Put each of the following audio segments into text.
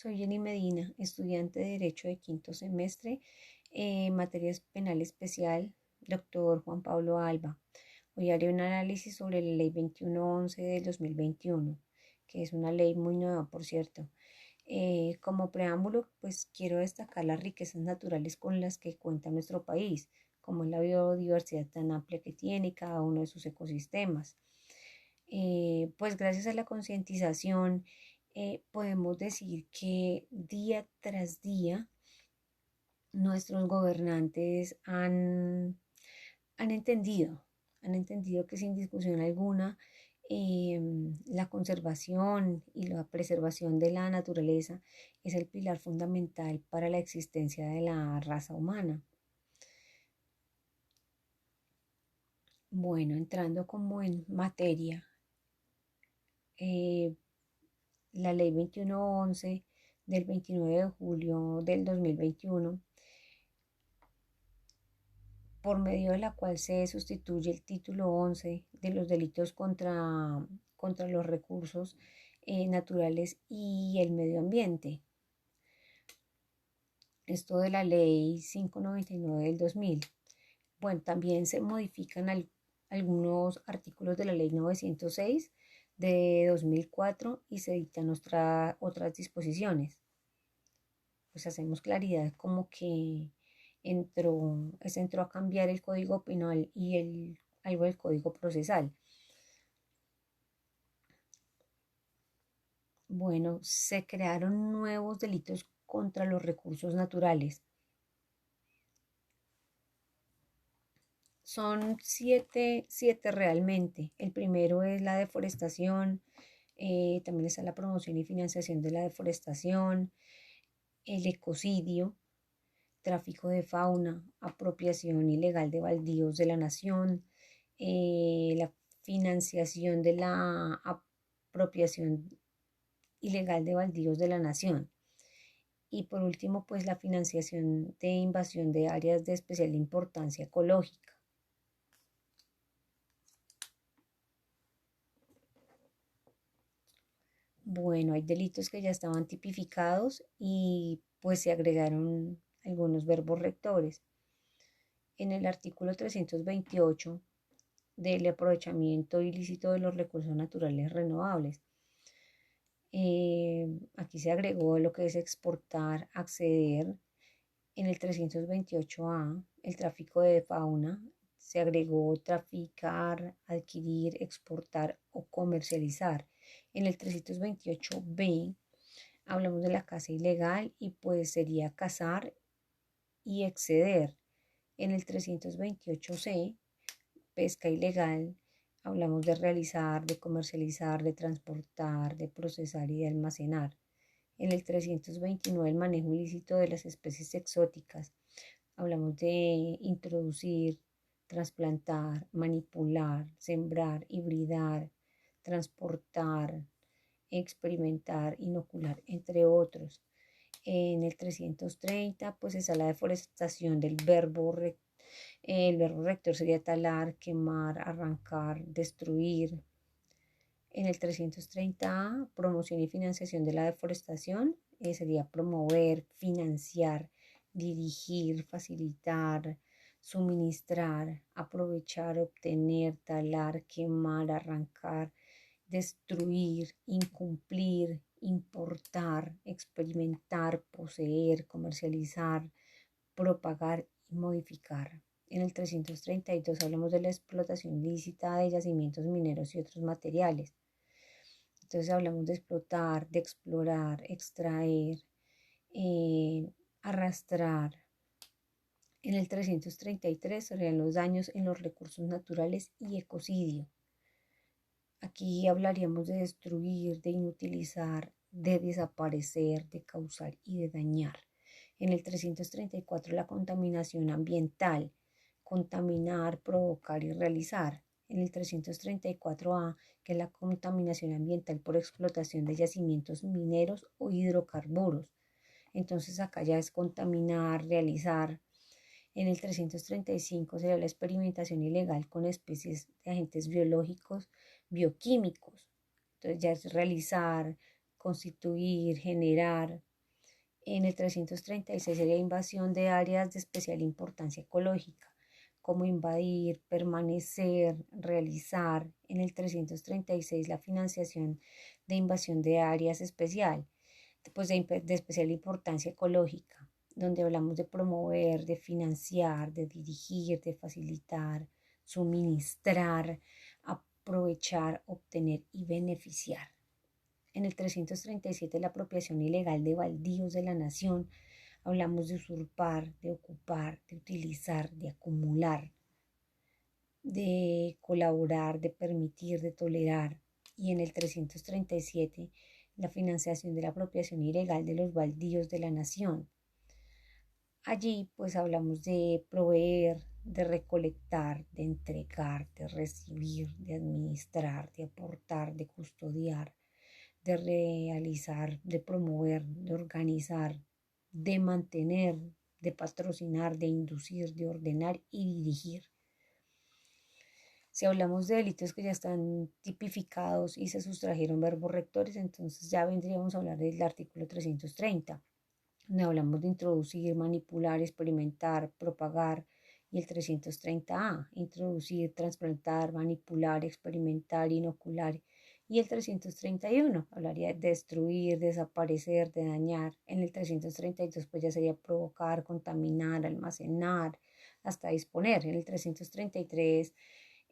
Soy Jenny Medina, estudiante de Derecho de quinto semestre, materias penal especial, doctor Juan Pablo Alba. Hoy haré un análisis sobre la ley 2111 del 2021, que es una ley muy nueva, por cierto. Como preámbulo, pues quiero destacar las riquezas naturales con las que cuenta nuestro país, como es la biodiversidad tan amplia que tiene cada uno de sus ecosistemas. Pues gracias a la concientización podemos decir que día tras día nuestros gobernantes han entendido que sin discusión alguna la conservación y la preservación de la naturaleza es el pilar fundamental para la existencia de la raza humana. Bueno, entrando como en materia, eh, la ley 2111 del 29 de julio del 2021, por medio de la cual se sustituye el título 11 de los delitos contra los recursos naturales y el medio ambiente. Esto de la ley 599 del 2000. Bueno, también se modifican algunos artículos de la ley 906 de 2004 y se dictan otras disposiciones. Pues hacemos claridad como que entró a cambiar el código penal y algo del código procesal. Bueno, se crearon nuevos delitos contra los recursos naturales. Son siete realmente. El primero es la deforestación, también está la promoción y financiación de la deforestación, el ecocidio, tráfico de fauna, apropiación ilegal de baldíos de la nación, la financiación de la apropiación ilegal de baldíos de la nación. Y por último, pues la financiación de invasión de áreas de especial importancia ecológica. Bueno, hay delitos que ya estaban tipificados y pues se agregaron algunos verbos rectores. En el artículo 328 del aprovechamiento ilícito de los recursos naturales renovables. Aquí se agregó lo que es exportar, acceder. En el 328A, el tráfico de fauna, se agregó traficar, adquirir, exportar o comercializar. En el 328B hablamos de la caza ilegal y pues sería cazar y exceder. En el 328C, pesca ilegal, hablamos de realizar, de comercializar, de transportar, de procesar y de almacenar. En el 329, el manejo ilícito de las especies exóticas, hablamos de introducir, trasplantar, manipular, sembrar, hibridar, transportar, experimentar, inocular, entre otros. En el 330, pues está la deforestación del verbo rector. El verbo rector sería talar, quemar, arrancar, destruir. En el 330A, promoción y financiación de la deforestación, sería promover, financiar, dirigir, facilitar, suministrar, aprovechar, obtener, talar, quemar, arrancar, destruir, incumplir, importar, experimentar, poseer, comercializar, propagar y modificar. En el 332 hablamos de la explotación ilícita de yacimientos mineros y otros materiales. Entonces hablamos de explotar, de explorar, extraer, arrastrar. En el 333 serían los daños en los recursos naturales y ecocidio. Aquí hablaríamos de destruir, de inutilizar, de desaparecer, de causar y de dañar. En el 334 la contaminación ambiental, contaminar, provocar y realizar. En el 334A, que es la contaminación ambiental por explotación de yacimientos mineros o hidrocarburos. Entonces acá ya es contaminar, realizar. En el 335 sería la experimentación ilegal con especies de agentes biológicos, bioquímicos. Entonces ya es realizar, constituir, generar, En el 336 sería invasión de áreas de especial importancia ecológica, como invadir, permanecer, realizar. En el 336 la financiación de invasión de áreas especial, pues de especial importancia ecológica, donde hablamos de promover, de financiar, de dirigir, de facilitar, suministrar, aprovechar, obtener y beneficiar. En el 337 la apropiación ilegal de baldíos de la nación, hablamos de usurpar, de ocupar, de utilizar, de acumular, de colaborar, de permitir, de tolerar. Y en el 337 la financiación de la apropiación ilegal de los baldíos de la nación. Allí pues hablamos de proveer, de recolectar, de entregar, de recibir, de administrar, de aportar, de custodiar, de realizar, de promover, de organizar, de mantener, de patrocinar, de inducir, de ordenar y dirigir. Si hablamos de delitos que ya están tipificados y se sustrajeron verbos rectores, entonces ya vendríamos a hablar del artículo 330, donde hablamos de introducir, manipular, experimentar, propagar, y el 330A, introducir, trasplantar, manipular, experimentar, inocular. Y el 331 hablaría de destruir, desaparecer, de dañar. En el 332 pues ya sería provocar, contaminar, almacenar, hasta disponer. En el 333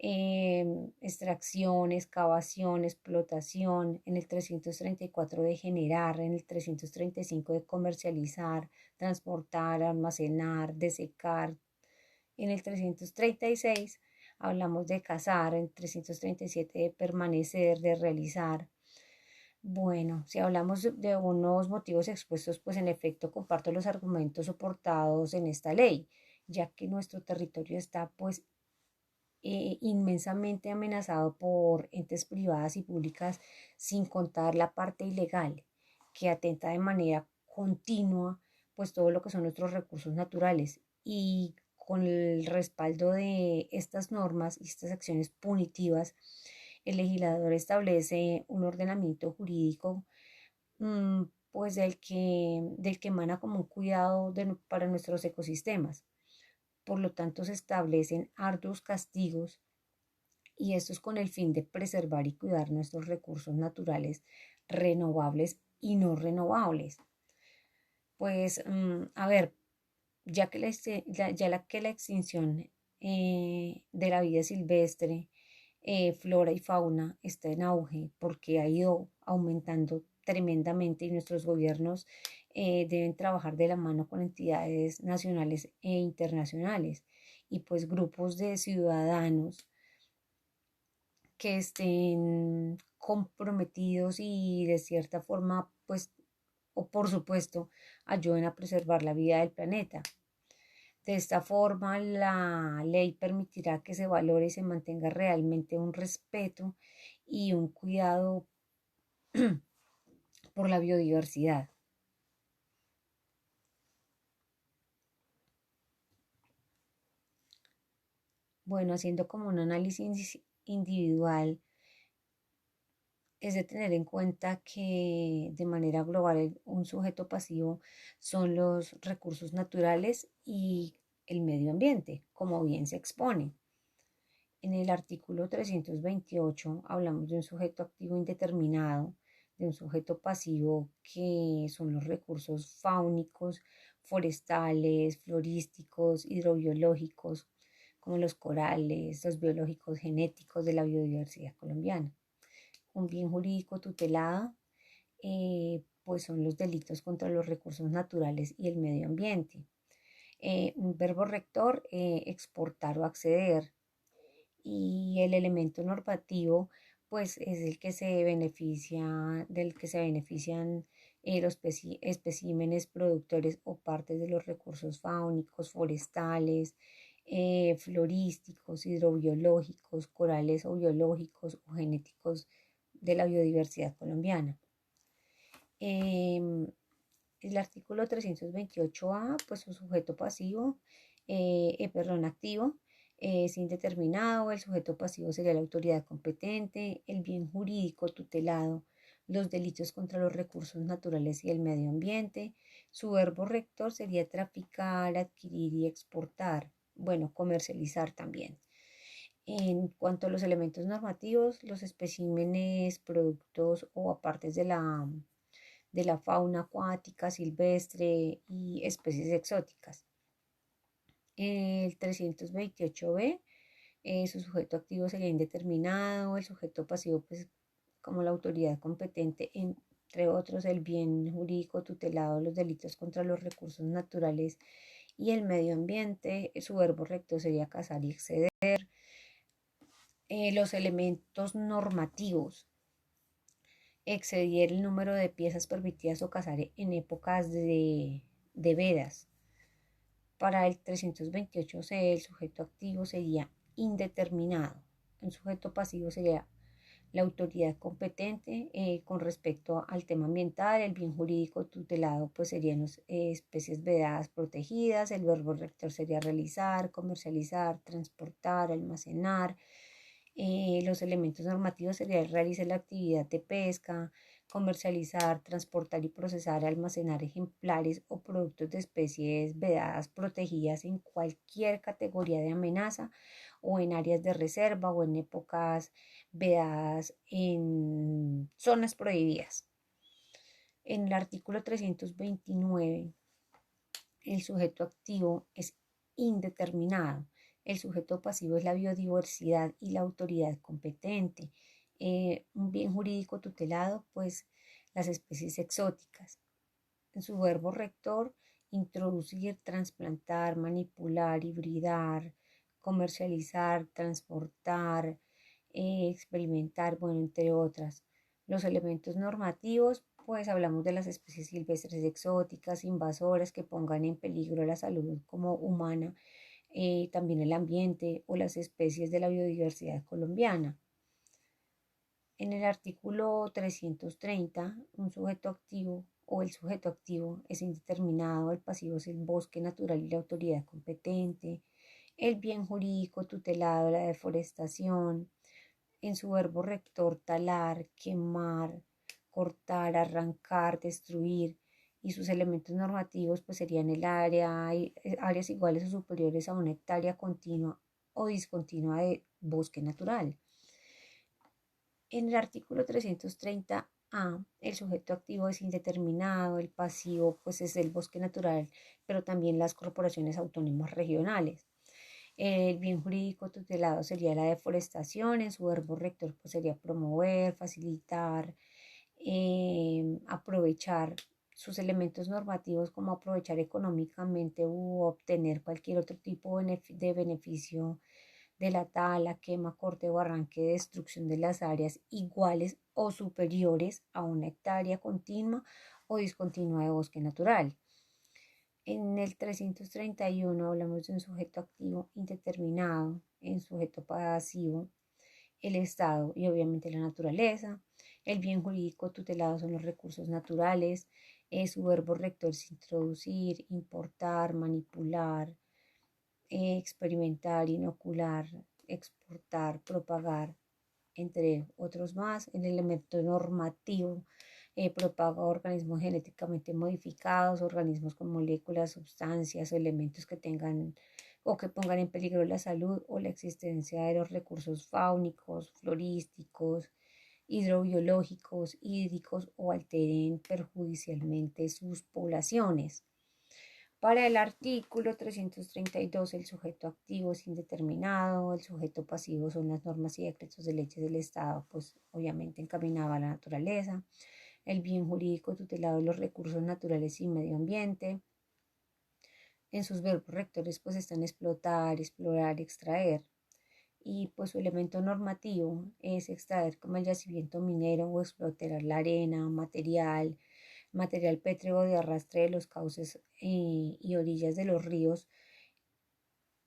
extracción, excavación, explotación, en el 334 de generar, en el 335 de comercializar, transportar, almacenar, desecar, en el 336 hablamos de cazar, en el 337 de permanecer, de realizar. Bueno, si hablamos de unos motivos expuestos, pues en efecto comparto los argumentos soportados en esta ley, ya que nuestro territorio está pues inmensamente amenazado por entes privadas y públicas, sin contar la parte ilegal que atenta de manera continua pues todo lo que son nuestros recursos naturales, y con el respaldo de estas normas y estas acciones punitivas el legislador establece un ordenamiento jurídico pues del que emana como un cuidado para nuestros ecosistemas. Por lo tanto, se establecen arduos castigos, y esto es con el fin de preservar y cuidar nuestros recursos naturales renovables y no renovables. Pues, a ver, ya que la extinción de la vida silvestre, flora y fauna está en auge porque ha ido aumentando tremendamente, y nuestros gobiernos deben trabajar de la mano con entidades nacionales e internacionales y pues grupos de ciudadanos que estén comprometidos y de cierta forma, pues, o por supuesto, ayuden a preservar la vida del planeta. De esta forma, la ley permitirá que se valore y se mantenga realmente un respeto y un cuidado por la biodiversidad. Bueno, haciendo como un análisis individual, es de tener en cuenta que de manera global un sujeto pasivo son los recursos naturales y el medio ambiente, como bien se expone. En el artículo 328 hablamos de un sujeto activo indeterminado, de un sujeto pasivo que son los recursos fáunicos, forestales, florísticos, hidrobiológicos, como los corales, los biológicos genéticos de la biodiversidad colombiana. Un bien jurídico tutelado, pues son los delitos contra los recursos naturales y el medio ambiente. Un verbo rector, exportar o acceder. Y el elemento normativo, pues es el que se beneficia, del que se benefician los especímenes productores o partes de los recursos fáunicos, forestales, florísticos, hidrobiológicos, corales o biológicos o genéticos de la biodiversidad colombiana. El artículo 328A, pues su sujeto pasivo, perdón, activo, es indeterminado, el sujeto pasivo sería la autoridad competente, el bien jurídico tutelado, los delitos contra los recursos naturales y el medio ambiente. Su verbo rector sería traficar, adquirir y exportar, bueno, comercializar también. En cuanto a los elementos normativos, los especímenes, productos o apartes de la fauna acuática, silvestre y especies exóticas. El 328b, su sujeto activo sería indeterminado, el sujeto pasivo, pues como la autoridad competente, entre otros, el bien jurídico tutelado, los delitos contra los recursos naturales y el medio ambiente. Su verbo recto sería cazar y exceder. Los elementos normativos: exceder el número de piezas permitidas o cazar en épocas de vedas. Para el 328c, el sujeto activo sería indeterminado. El sujeto pasivo sería la autoridad competente con respecto al tema ambiental. El bien jurídico tutelado pues serían las especies vedadas protegidas. El verbo rector sería realizar, comercializar, transportar, almacenar. Los elementos normativos serían realizar la actividad de pesca, comercializar, transportar y procesar, almacenar ejemplares o productos de especies vedadas protegidas en cualquier categoría de amenaza o en áreas de reserva o en épocas vedadas en zonas prohibidas. En el artículo 329, el sujeto activo es indeterminado. El sujeto pasivo es la biodiversidad y la autoridad competente. Un bien jurídico tutelado, pues las especies exóticas. En su verbo rector, introducir, trasplantar, manipular, hibridar, comercializar, transportar, experimentar, bueno, entre otras. Los elementos normativos, pues hablamos de las especies silvestres exóticas, invasoras que pongan en peligro la salud como humana, también el ambiente o las especies de la biodiversidad colombiana. En el artículo 330, un sujeto activo o el sujeto activo es indeterminado, el pasivo es el bosque natural y la autoridad competente, el bien jurídico tutelado, la deforestación. En su verbo rector, talar, quemar, cortar, arrancar, destruir, y sus elementos normativos pues serían el área, áreas iguales o superiores a una hectárea continua o discontinua de bosque natural. En el artículo 330A, el sujeto activo es indeterminado, el pasivo pues es el bosque natural, pero también las corporaciones autónomas regionales. El bien jurídico tutelado sería la deforestación. En su verbo rector pues sería promover, facilitar, aprovechar. Sus elementos normativos, como aprovechar económicamente u obtener cualquier otro tipo de beneficio de la tala, quema, corte o arranque de destrucción de las áreas iguales o superiores a una hectárea continua o discontinua de bosque natural. En el 331 hablamos de un sujeto activo indeterminado, en sujeto pasivo, el Estado y obviamente la naturaleza. El bien jurídico tutelado son los recursos naturales. Su verbo rector es introducir, importar, manipular, experimentar, inocular, exportar, propagar, entre otros más. El elemento normativo propaga organismos genéticamente modificados, organismos con moléculas, sustancias o elementos que tengan o que pongan en peligro la salud o la existencia de los recursos faunísticos, florísticos, hidrobiológicos, hídricos o alteren perjudicialmente sus poblaciones. Para el artículo 332, el sujeto activo es indeterminado, el sujeto pasivo son las normas y decretos de leyes del Estado, pues obviamente encaminado a la naturaleza. El bien jurídico tutelado de los recursos naturales y medio ambiente. En sus verbos rectores pues están explotar, explorar, extraer. Y pues su elemento normativo es extraer como el yacimiento minero o explotar la arena, material pétreo de arrastre de los cauces y orillas de los ríos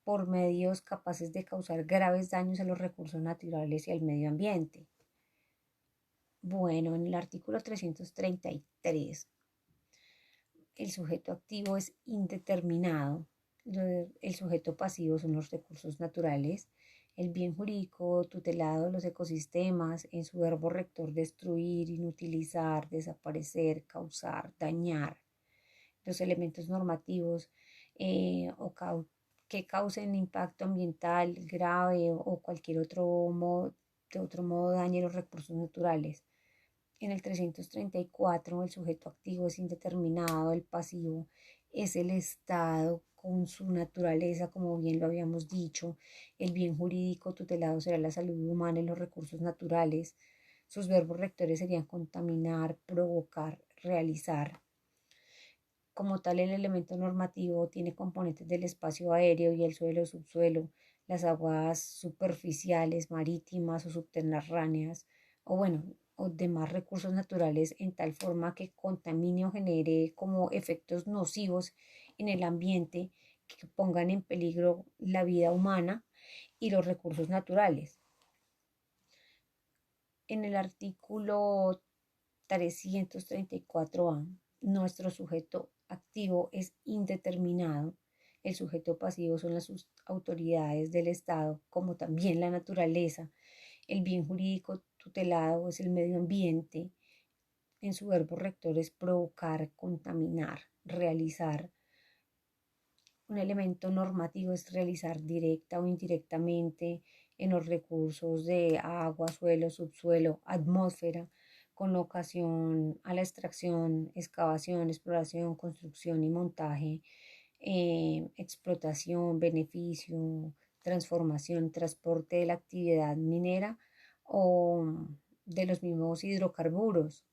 por medios capaces de causar graves daños a los recursos naturales y al medio ambiente. Bueno, en el artículo 333, el sujeto activo es indeterminado, el sujeto pasivo son los recursos naturales, El bien jurídico tutelado de los ecosistemas, en su verbo rector destruir, inutilizar, desaparecer, causar, dañar. Los elementos normativos o que causen impacto ambiental grave o cualquier otro modo, de otro modo dañe los recursos naturales. En el 334 el sujeto activo es indeterminado, el pasivo es el Estado con su naturaleza, como bien lo habíamos dicho. El bien jurídico tutelado será la salud humana y los recursos naturales. Sus verbos rectores serían contaminar, provocar, realizar. Como tal, el elemento normativo tiene componentes del espacio aéreo y el suelo-subsuelo, las aguas superficiales, marítimas o subterráneas, o bueno, o demás recursos naturales en tal forma que contamine o genere como efectos nocivos en el ambiente que pongan en peligro la vida humana y los recursos naturales. En el artículo 334A, nuestro sujeto activo es indeterminado. El sujeto pasivo son las autoridades del Estado, como también la naturaleza. El bien jurídico tutelado es el medio ambiente. En su verbo rector es provocar, contaminar, realizar. Un elemento normativo es realizar directa o indirectamente en los recursos de agua, suelo, subsuelo, atmósfera, con ocasión a la extracción, excavación, exploración, construcción y montaje, explotación, beneficio, transformación, transporte de la actividad minera o de los mismos hidrocarburos.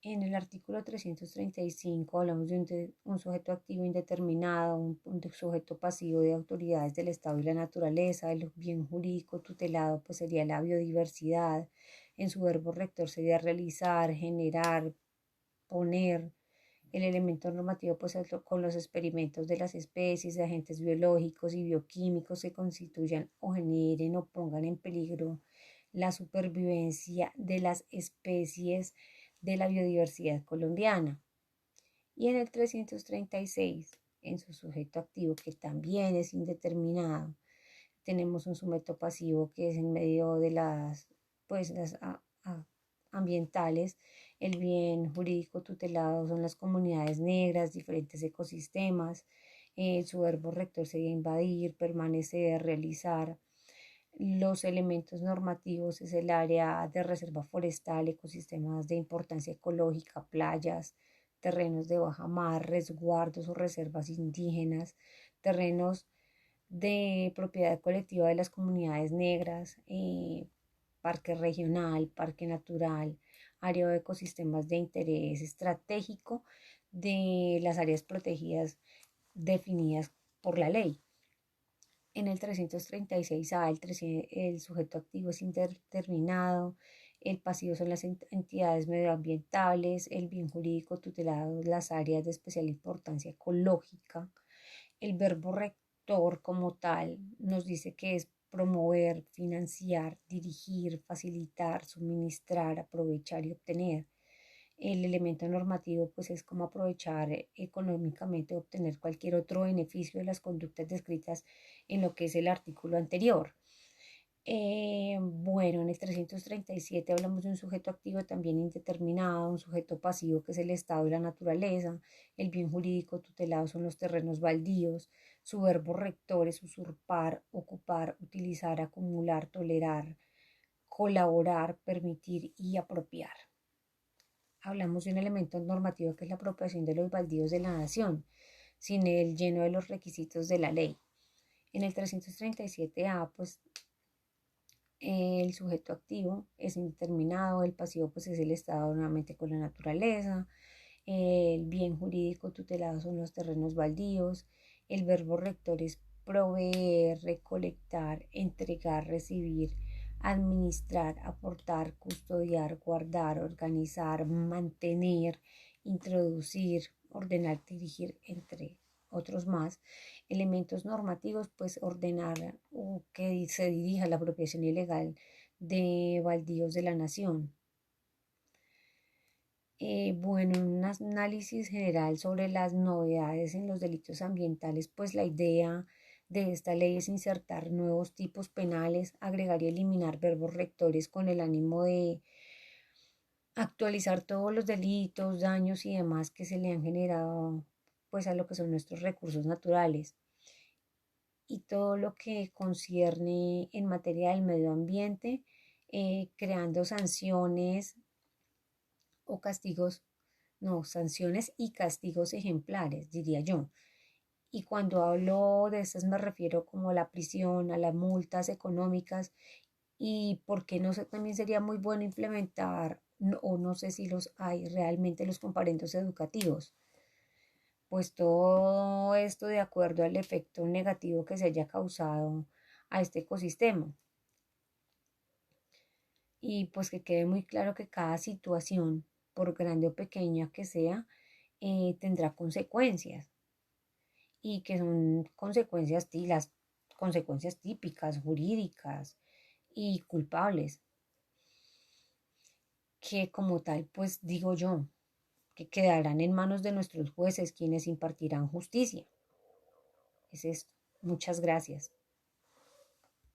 En el artículo 335 hablamos de un sujeto activo indeterminado, un sujeto pasivo de autoridades del Estado y la naturaleza. El bien jurídico tutelado pues sería la biodiversidad. En su verbo rector sería realizar, generar, poner. El elemento normativo pues con los experimentos de las especies, de agentes biológicos y bioquímicos que constituyan o generen o pongan en peligro la supervivencia de las especies de la biodiversidad colombiana. Y en el 336, en su sujeto activo, que también es indeterminado, tenemos un sujeto pasivo que es en medio de las ambientales. El bien jurídico tutelado son las comunidades negras, diferentes ecosistemas. Su verbo rector sería invadir, permanecer, realizar. Los elementos normativos es el área de reserva forestal, ecosistemas de importancia ecológica, playas, terrenos de baja mar, resguardos o reservas indígenas, terrenos de propiedad colectiva de las comunidades negras, parque regional, parque natural, área de ecosistemas de interés estratégico de las áreas protegidas definidas por la ley. En el 336A el sujeto activo es indeterminado, el pasivo son las entidades medioambientales, el bien jurídico tutelado las áreas de especial importancia ecológica. El verbo rector como tal nos dice que es promover, financiar, dirigir, facilitar, suministrar, aprovechar y obtener. El elemento normativo pues es como aprovechar económicamente obtener cualquier otro beneficio de las conductas descritas en lo que es el artículo anterior. Bueno, en el 337 hablamos de un sujeto activo también indeterminado, un sujeto pasivo que es el Estado y la naturaleza. El bien jurídico tutelado son los terrenos baldíos. Su verbo rector es usurpar, ocupar, utilizar, acumular, tolerar, colaborar, permitir y apropiar. Hablamos de un elemento normativo que es la apropiación de los baldíos de la nación, sin el lleno de los requisitos de la ley. En el 337A, pues el sujeto activo es indeterminado, el pasivo pues es el Estado nuevamente con la naturaleza, el bien jurídico tutelado son los terrenos baldíos, el verbo rector es proveer, recolectar, entregar, recibir, administrar, aportar, custodiar, guardar, organizar, mantener, introducir, ordenar, dirigir, entre otros más. Elementos normativos, pues ordenar o que se dirija la apropiación ilegal de baldíos de la nación. Bueno, un análisis general sobre las novedades en los delitos ambientales, pues la idea de esta ley es insertar nuevos tipos penales, agregar y eliminar verbos rectores con el ánimo de actualizar todos los delitos, daños y demás que se le han generado pues a lo que son nuestros recursos naturales y todo lo que concierne en materia del medio ambiente, creando sanciones o castigos, no, sanciones y castigos ejemplares, diría yo. Y cuando hablo de estas me refiero como a la prisión, a las multas económicas y por qué no sé, también sería muy bueno implementar, o no sé si los hay realmente, los comparendos educativos, pues todo esto de acuerdo al efecto negativo que se haya causado a este ecosistema. Y pues que quede muy claro que cada situación, por grande o pequeña que sea, tendrá consecuencias y que son consecuencias, las consecuencias típicas, jurídicas y culpables, que como tal, pues digo yo, que quedarán en manos de nuestros jueces quienes impartirán justicia. Es esto. Muchas gracias.